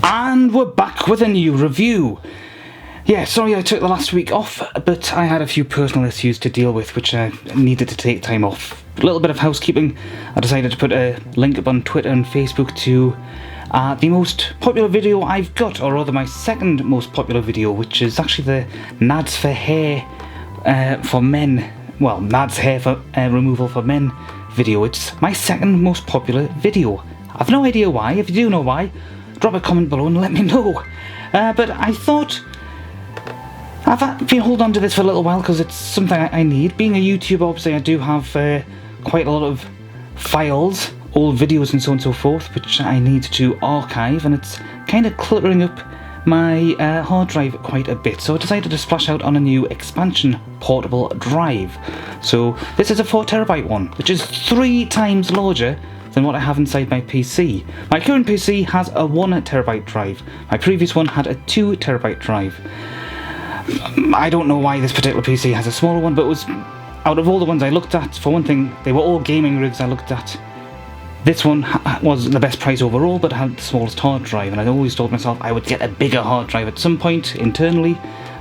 And we're back with a new review. Yeah, sorry I took the last week off, but I had a few personal issues to deal with which I needed to take time off. A little bit of housekeeping. I decided to put a link up on Twitter and Facebook to the most popular video I've got, or rather my second most popular video, which is actually the Nads for hair for men. Well, Nads hair for removal for men video. It's my second most popular video. I've no idea why. If you do know why, drop a comment below and let me know. But I thought I've been holding on to this for a little while because it's something I need. Being a YouTuber, obviously, I do have quite a lot of files, old videos and so on and so forth, which I need to archive, and it's kind of cluttering up my hard drive quite a bit. So I decided to splash out on a new expansion portable drive. So this is a 4TB one, which is 3 times larger than what I have inside my PC. My current PC has a 1TB drive. My previous one had a 2TB drive. I don't know why this particular PC has a smaller one, but it was, out of all the ones I looked at, for one thing, they were all gaming rigs I looked at. This one was the best price overall, but had the smallest hard drive, and I always told myself I would get a bigger hard drive at some point internally.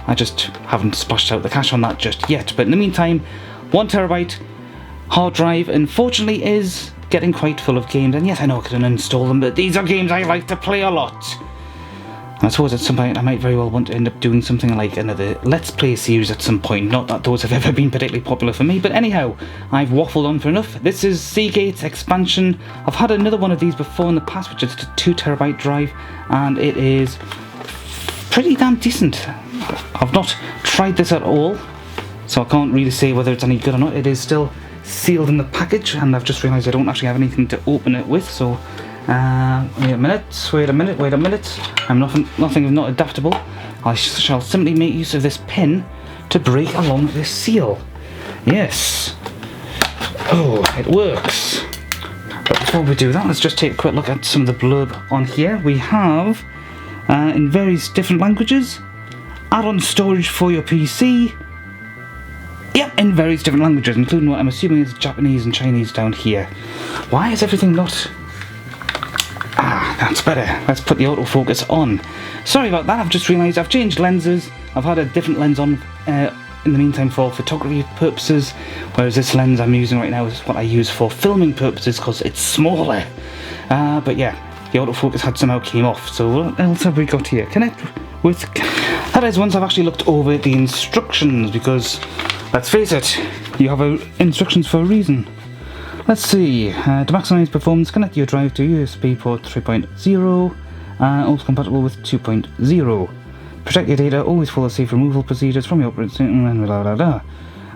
I just haven't splashed out the cash on that just yet, but in the meantime, 1TB hard drive unfortunately is getting quite full of games, and yes, I know I can uninstall them, but these are games I like to play a lot. And I suppose at some point I might very well want to end up doing something like another Let's Play series at some point. Not that those have ever been particularly popular for me, but anyhow, I've waffled on for enough. This is Seagate's expansion. I've had another one of these before in the past, which is a 2TB drive, and it is pretty damn decent. I've not tried this at all, so I can't really say whether it's any good or not. It is still sealed in the package, and I've just realised I don't actually have anything to open it with, so wait a minute, I'm nothing if not adaptable. I shall simply make use of this pin to break along this seal. Yes. Oh, it works. But before we do that, let's just take a quick look at some of the blurb on here. We have, in various different languages, add-on storage for your PC. Yep, in various different languages, including what I'm assuming is Japanese and Chinese down here. Why is everything not... That's better. Let's put the autofocus on. Sorry about that, I've just realised I've changed lenses. I've had a different lens on in the meantime for photography purposes, whereas this lens I'm using right now is what I use for filming purposes because it's smaller. But yeah, the autofocus had somehow came off. So what else have we got here? Connect with... That is once I've actually looked over the instructions, because let's face it, you have instructions for a reason. Let's see, to maximise performance, connect your drive to USB port 3.0, also compatible with 2.0. Protect your data, always follow safe removal procedures from your operating system, and blah blah blah.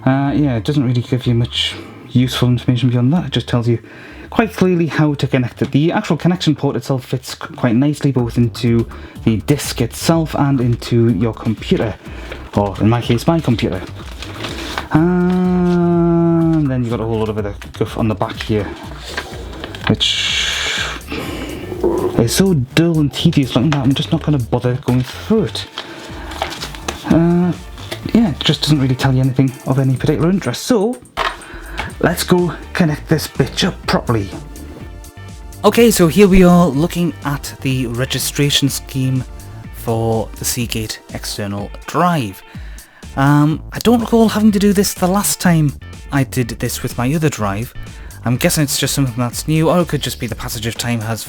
Yeah, it doesn't really give you much useful information beyond that. It just tells you quite clearly how to connect it. The actual connection port itself fits quite nicely both into the disk itself and into your computer, or in my case, my computer. And then you've got a whole lot of other guff on the back here, which is so dull and tedious looking that I'm just not going to bother going through it. Yeah, it just doesn't really tell you anything of any particular interest, so let's go connect this bitch up properly. Okay, so here we are looking at the registration scheme for the Seagate external drive. I don't recall having to do this the last time I did this with my other drive. I'm guessing it's just something that's new, or it could just be the passage of time has,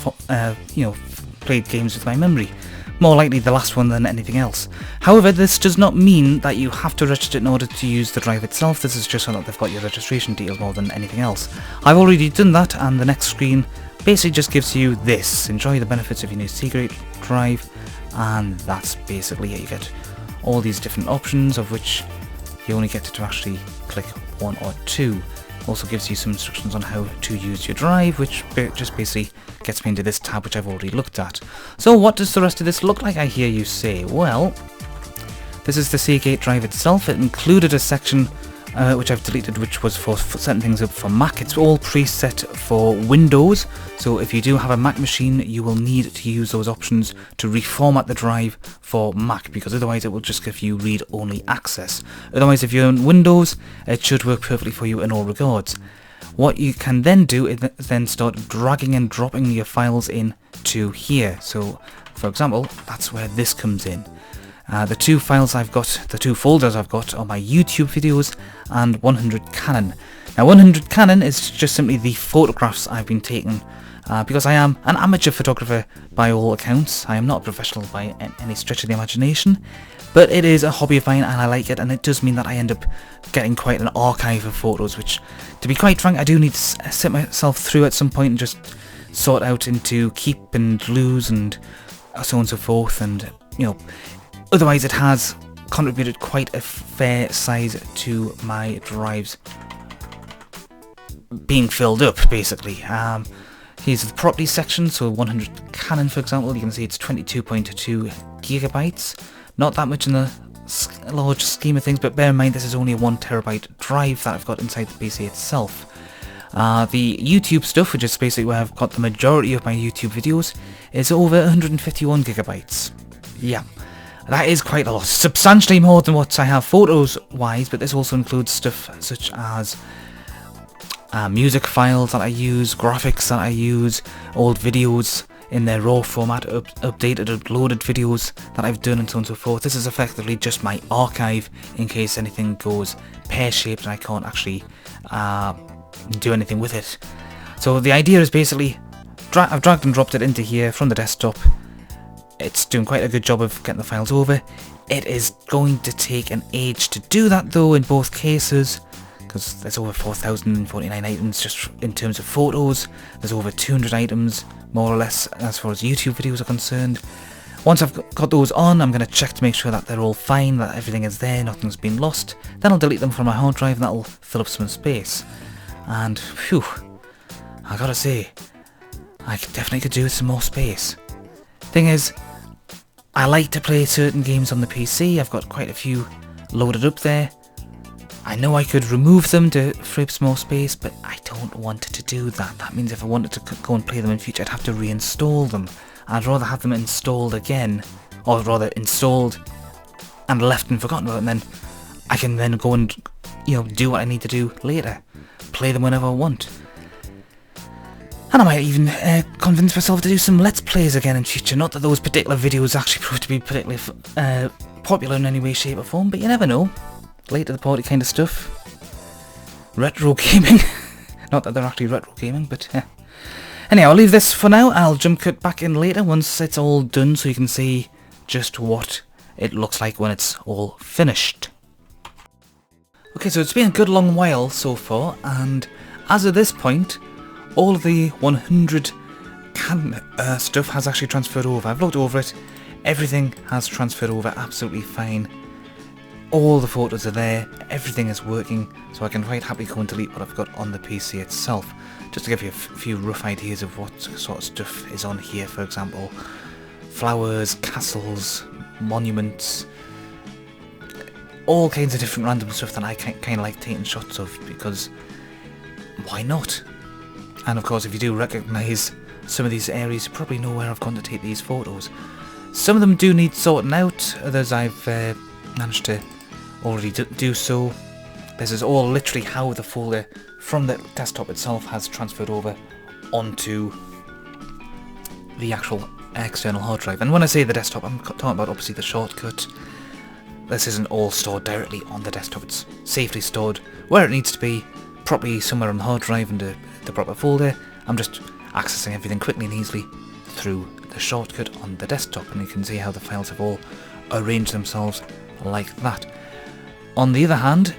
played games with my memory. More likely the last one than anything else. However, this does not mean that you have to register in order to use the drive itself. This is just so that they've got your registration details more than anything else. I've already done that, and the next screen basically just gives you this. Enjoy the benefits of your new Seagate drive, and that's basically it. You get all these different options, of which you only get to actually click 1 or 2. Also gives you some instructions on how to use your drive, which just basically gets me into this tab which I've already looked at. So what does the rest of this look like, I hear you say? Well, this is the Seagate drive itself. It included a section which I've deleted, which was for setting things up for Mac. It's all preset for Windows, so if you do have a Mac machine, you will need to use those options to reformat the drive for Mac, because otherwise it will just give you read-only access. Otherwise, if you're on Windows, it should work perfectly for you in all regards. what you can then do is then start dragging and dropping your files in to here. So, for example, that's where this comes in. The two files I've got, the two folders I've got, are my YouTube videos and 100 Canon. Now 100 Canon is just simply the photographs I've been taking, because I am an amateur photographer by all accounts. I am not a professional by any stretch of the imagination, but it is a hobby of mine and I like it, and it does mean that I end up getting quite an archive of photos, which, to be quite frank, I do need to set myself through at some point and just sort out into keep and lose and so on and so forth, and you know, otherwise it has contributed quite a fair size to my drives being filled up, basically. Here's the properties section, so 100 Canon, for example, you can see it's 22.2 gigabytes. Not that much in the large scheme of things, but bear in mind this is only a 1TB drive that I've got inside the PC itself. The YouTube stuff, which is basically where I've got the majority of my YouTube videos, is over 151 gigabytes. Yeah, that is quite a lot. Substantially more than what I have photos-wise, but this also includes stuff such as music files that I use, graphics that I use, old videos in their raw format, updated, uploaded videos that I've done, and so on and so forth. This is effectively just my archive in case anything goes pear-shaped and I can't actually do anything with it. So the idea is basically, I've dragged and dropped it into here from the desktop. It's doing quite a good job of getting the files over. It is going to take an age to do that though in both cases, because there's over 4,049 items just in terms of photos. There's over 200 items, more or less, as far as YouTube videos are concerned. Once I've got those on, I'm going to check to make sure that they're all fine, that everything is there, nothing's been lost. Then I'll delete them from my hard drive and that'll fill up some space. And, phew, I gotta say, I definitely could do with some more space. Thing is, I like to play certain games on the PC. I've got quite a few loaded up there. I know I could remove them to free up some more space, but I don't want to do that. That means if I wanted to go and play them in future, I'd have to reinstall them. I'd rather have them installed again, or rather installed and left and forgotten about, and then I can then go and, you know, do what I need to do later. Play them whenever I want. And I might even convince myself to do some Let's Plays again in future. Not that those particular videos actually prove to be particularly popular in any way, shape or form, but you never know. Late to the party kind of stuff. Retro gaming. Not that they're actually retro gaming, but yeah. Anyhow, I'll leave this for now. I'll jump cut back in later once it's all done so you can see just what it looks like when it's all finished. Okay, so it's been a good long while so far, and as of this point, all of the 100 Canon stuff has actually transferred over. I've looked over it, everything has transferred over absolutely fine. All the photos are there, everything is working, so I can quite happily go and delete what I've got on the PC itself. Just to give you a few rough ideas of what sort of stuff is on here, for example. Flowers, castles, monuments, all kinds of different random stuff that I kind of like taking shots of, because why not? And of course, if you do recognise some of these areas, you probably know where I've gone to take these photos. Some of them do need sorting out, others I've managed to already do so. This is all literally how the folder from the desktop itself has transferred over onto the actual external hard drive. And when I say the desktop, I'm talking about obviously the shortcut. This isn't all stored directly on the desktop, it's safely stored where it needs to be, properly somewhere on the hard drive and the proper folder. I'm just accessing everything quickly and easily through the shortcut on the desktop, and you can see how the files have all arranged themselves like that. On the other hand,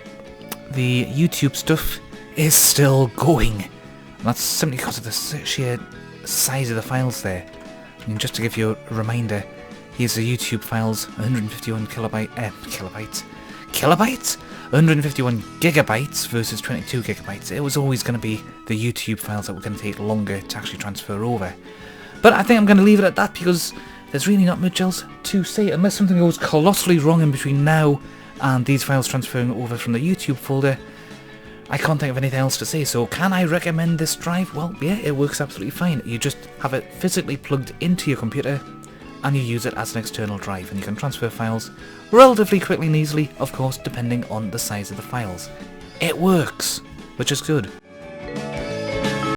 the YouTube stuff is still going. And that's simply because of the sheer size of the files there. I mean, just to give you a reminder, here's the YouTube files, 151 kilobytes? 151 gigabytes versus 22 gigabytes. It was always going to be the YouTube files that were going to take longer to actually transfer over. But I think I'm going to leave it at that because there's really not much else to say, unless something goes colossally wrong in between now and these files transferring over from the YouTube folder. I can't think of anything else to say, so can I recommend this drive? Well, yeah, it works absolutely fine. You just have it physically plugged into your computer and you use it as an external drive, and you can transfer files relatively quickly and easily, of course, depending on the size of the files. It works, which is good.